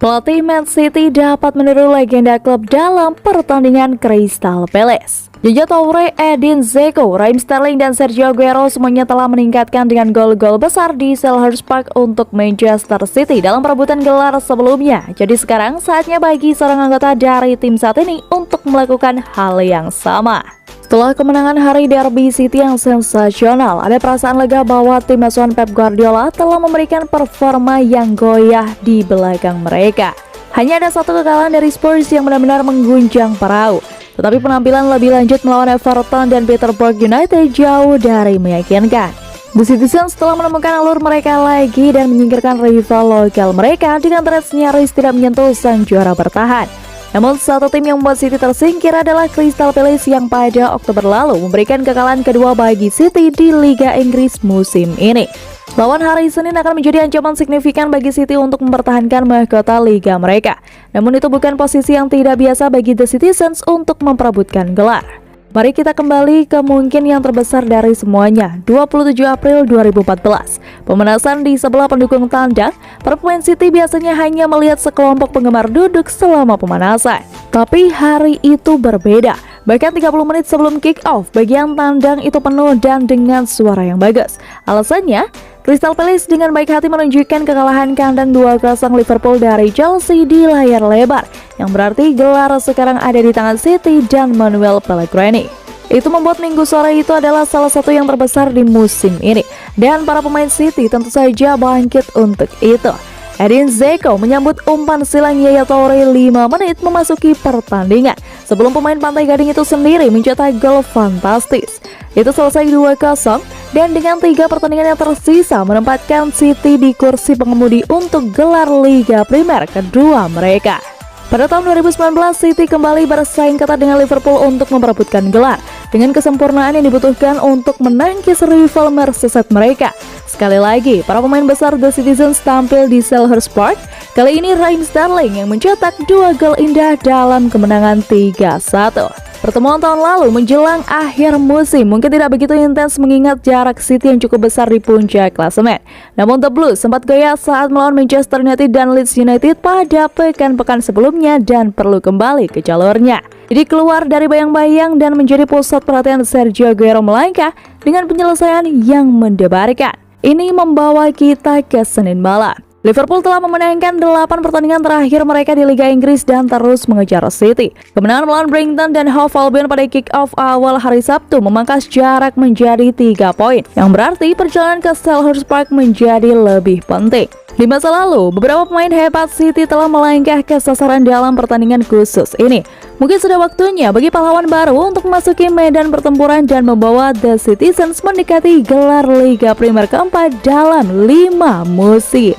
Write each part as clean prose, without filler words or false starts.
Pelatih Man City dapat meniru legenda klub dalam pertandingan Crystal Palace. Yaya Toure, Edin Dzeko, Raheem Sterling, dan Sergio Aguero semuanya telah meningkatkan dengan gol-gol besar di Selhurst Park untuk Manchester City dalam perebutan gelar sebelumnya. Jadi sekarang saatnya bagi seorang anggota dari tim saat ini untuk melakukan hal yang sama. Setelah kemenangan hari Derby City yang sensasional, ada perasaan lega bahwa tim asuhan Pep Guardiola telah memberikan performa yang goyah di belakang mereka. Hanya ada satu kekalahan dari Spurs yang benar-benar mengguncang perahu. Tetapi penampilan lebih lanjut melawan Everton dan Peterborough United jauh dari meyakinkan. The Citizens telah menemukan alur mereka lagi dan menyingkirkan rival lokal mereka dengan threats nyaris tidak menyentuh sang juara bertahan. Namun satu tim yang membuat City tersingkir adalah Crystal Palace yang pada Oktober lalu memberikan kekalahan kedua bagi City di Liga Inggris musim ini. Lawan hari Senin akan menjadi ancaman signifikan bagi City untuk mempertahankan mahkota Liga mereka. Namun itu bukan posisi yang tidak biasa bagi The Citizens untuk memperebutkan gelar. Mari kita kembali ke mungkin yang terbesar dari semuanya, 27 April 2014. Pemanasan di sebelah pendukung tandang, para pemain City biasanya hanya melihat sekelompok penggemar duduk selama pemanasan. Tapi hari itu berbeda. Bahkan 30 menit sebelum kick-off, bagian tandang itu penuh dan dengan suara yang bagus. Alasannya, Crystal Palace dengan baik hati menunjukkan kekalahan kandang 2-0 Liverpool dari Chelsea di layar lebar, yang berarti gelar sekarang ada di tangan City dan Manuel Pellegrini. Itu membuat minggu sore itu adalah salah satu yang terbesar di musim ini, dan para pemain City tentu saja bangkit untuk itu. Edin Dzeko menyambut umpan silang Yaya Toure 5 menit memasuki pertandingan sebelum pemain Pantai Gading itu sendiri mencetak gol fantastis. Itu selesai 2-0 dan dengan 3 pertandingan yang tersisa menempatkan City di kursi pengemudi untuk gelar Liga Primer kedua mereka. Pada tahun 2019, City kembali bersaing ketat dengan Liverpool untuk memperebutkan gelar dengan kesempurnaan yang dibutuhkan untuk menangkis rival Merseyside mereka. Sekali lagi, para pemain besar The Citizens tampil di Selhurst Park. Kali ini Raheem Sterling yang mencetak 2 gol indah dalam kemenangan 3-1. Pertemuan tahun lalu menjelang akhir musim mungkin tidak begitu intens mengingat jarak City yang cukup besar di puncak klasemen. Namun The Blues sempat goyah saat melawan Manchester United dan Leeds United pada pekan-pekan sebelumnya dan perlu kembali ke jalurnya. Jadi keluar dari bayang-bayang dan menjadi pusat perhatian Sergio Aguero melangkah dengan penyelesaian yang mendebarkan. Ini membawa kita ke Senin malam. Liverpool telah memenangkan 8 pertandingan terakhir mereka di Liga Inggris dan terus mengejar City. Kemenangan melawan Brighton dan Hove Albion pada kick-off awal hari Sabtu memangkas jarak menjadi 3 poin, yang berarti perjalanan ke Selhurst Park menjadi lebih penting. Di masa lalu, beberapa pemain hebat City telah melangkah ke sasaran dalam pertandingan khusus ini. Mungkin sudah waktunya bagi pahlawan baru untuk memasuki medan pertempuran dan membawa The Citizens mendekati gelar Liga Primer keempat dalam 5 musim.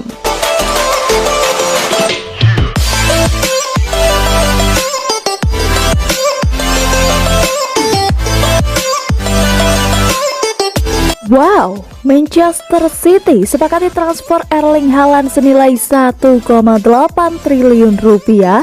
Wow, Manchester City sepakati transfer Erling Haaland senilai 1,8 triliun rupiah.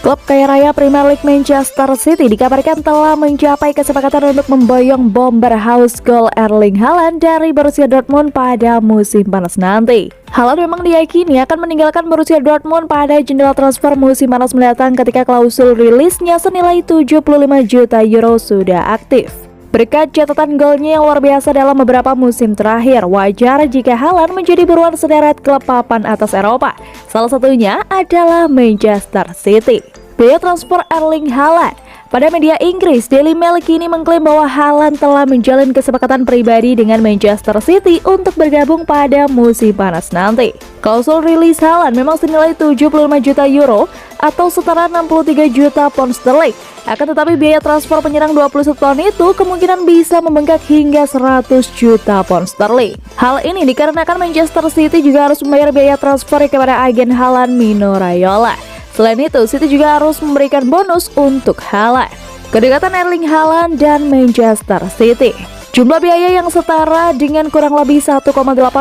Klub kaya raya Premier League Manchester City dikabarkan telah mencapai kesepakatan untuk memboyong bomber house goal Erling Haaland dari Borussia Dortmund pada musim panas nanti. Haaland memang diyakini akan meninggalkan Borussia Dortmund pada jendela transfer musim panas mendatang ketika klausul rilisnya senilai 75 juta euro sudah aktif. Berkat catatan golnya yang luar biasa dalam beberapa musim terakhir, wajar jika Haaland menjadi buruan sederet klub papan atas Eropa. Salah satunya adalah Manchester City. Biaya transfer Erling Haaland. Pada media Inggris, Daily Mail kini mengklaim bahwa Haaland telah menjalin kesepakatan pribadi dengan Manchester City untuk bergabung pada musim panas nanti. Klausul rilis Haaland memang senilai 75 juta euro atau setara 63 juta pound sterling. Akan tetapi biaya transfer penyerang 21 tahun itu kemungkinan bisa membengkak hingga 100 juta pound sterling. Hal ini dikarenakan Manchester City juga harus membayar biaya transfer kepada agen Haaland Mino Raiola. Selain itu, City juga harus memberikan bonus untuk Haaland. Kedekatan Erling Haaland dan Manchester City. Jumlah biaya yang setara dengan kurang lebih 1,8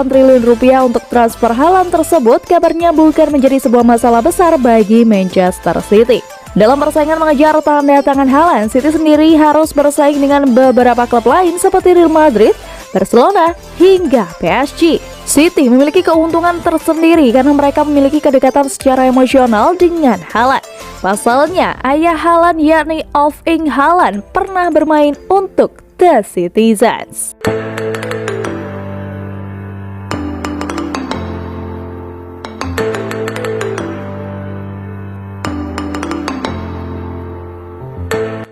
triliun rupiah untuk transfer Haaland tersebut kabarnya bukan menjadi sebuah masalah besar bagi Manchester City. Dalam persaingan mengejar tanda tangan Haaland, City sendiri harus bersaing dengan beberapa klub lain seperti Real Madrid, Barcelona, hingga PSG. City memiliki keuntungan tersendiri karena mereka memiliki kedekatan secara emosional dengan Haaland. Pasalnya, ayah Haaland yakni Erling Haaland pernah bermain untuk The Citizens.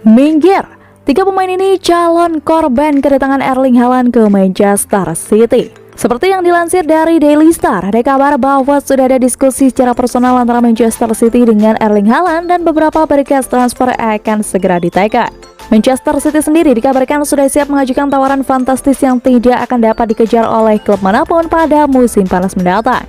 Minggir, 3 pemain ini calon korban kedatangan Erling Haaland ke Manchester City. Seperti yang dilansir dari Daily Star, ada kabar bahwa sudah ada diskusi secara personal antara Manchester City dengan Erling Haaland dan beberapa berkas transfer akan segera ditekan. Manchester City sendiri dikabarkan sudah siap mengajukan tawaran fantastis yang tidak akan dapat dikejar oleh klub manapun pada musim panas mendatang.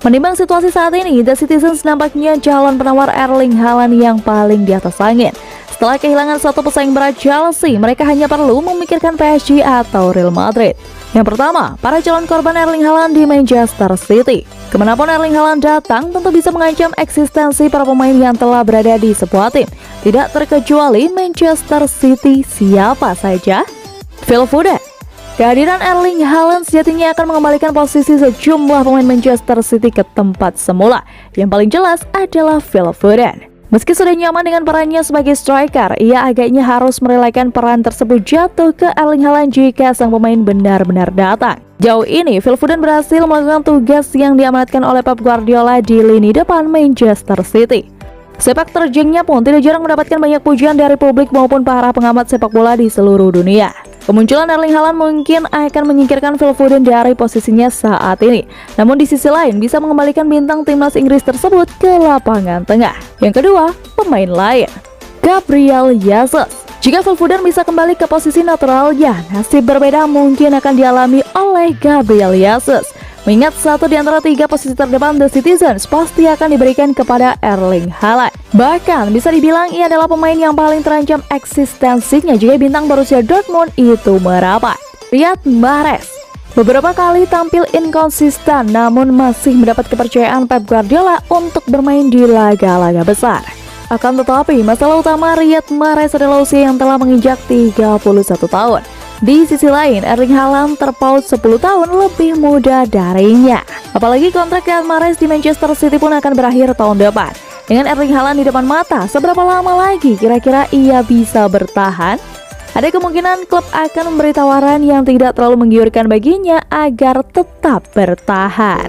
Menimbang situasi saat ini, The Citizens nampaknya calon penawar Erling Haaland yang paling di atas angin. Setelah kehilangan satu pesaing berat Chelsea, mereka hanya perlu memikirkan PSG atau Real Madrid. Yang pertama, para calon korban Erling Haaland di Manchester City. Kemanapun Erling Haaland datang, tentu bisa mengancam eksistensi para pemain yang telah berada di sebuah tim. Tidak terkecuali Manchester City siapa saja? Phil Foden. Kehadiran Erling Haaland sejatinya akan mengembalikan posisi sejumlah pemain Manchester City ke tempat semula. Yang paling jelas adalah Phil Foden. Meski sudah nyaman dengan perannya sebagai striker, ia agaknya harus merelakan peran tersebut jatuh ke Erling Haaland jika sang pemain benar-benar datang. Jauh ini, Phil Foden berhasil melakukan tugas yang diamanatkan oleh Pep Guardiola di lini depan Manchester City. Sepak terjangnya pun tidak jarang mendapatkan banyak pujian dari publik maupun para pengamat sepak bola di seluruh dunia. Kemunculan Erling Haaland mungkin akan menyingkirkan Phil Foden dari posisinya saat ini. Namun di sisi lain bisa mengembalikan bintang timnas Inggris tersebut ke lapangan tengah. Yang kedua, pemain lain, Gabriel Jesus. Jika Phil Foden bisa kembali ke posisi naturalnya, nasib berbeda mungkin akan dialami oleh Gabriel Jesus. Mengingat satu di antara 3 posisi terdepan The Citizens pasti akan diberikan kepada Erling Haaland. Bahkan bisa dibilang ia adalah pemain yang paling terancam eksistensinya jika bintang Borussia Dortmund itu merapat. Riyad Mahrez beberapa kali tampil inkonsisten namun masih mendapat kepercayaan Pep Guardiola untuk bermain di laga-laga besar. Akan tetapi masalah utama Riyad Mahrez adalah usia yang telah menginjak 31 tahun. Di sisi lain, Erling Haaland terpaut 10 tahun lebih muda darinya. Apalagi kontrak Riyad Mahrez di Manchester City pun akan berakhir tahun depan. Dengan Erling Haaland di depan mata, seberapa lama lagi kira-kira ia bisa bertahan? Ada kemungkinan klub akan memberi tawaran yang tidak terlalu menggiurkan baginya agar tetap bertahan.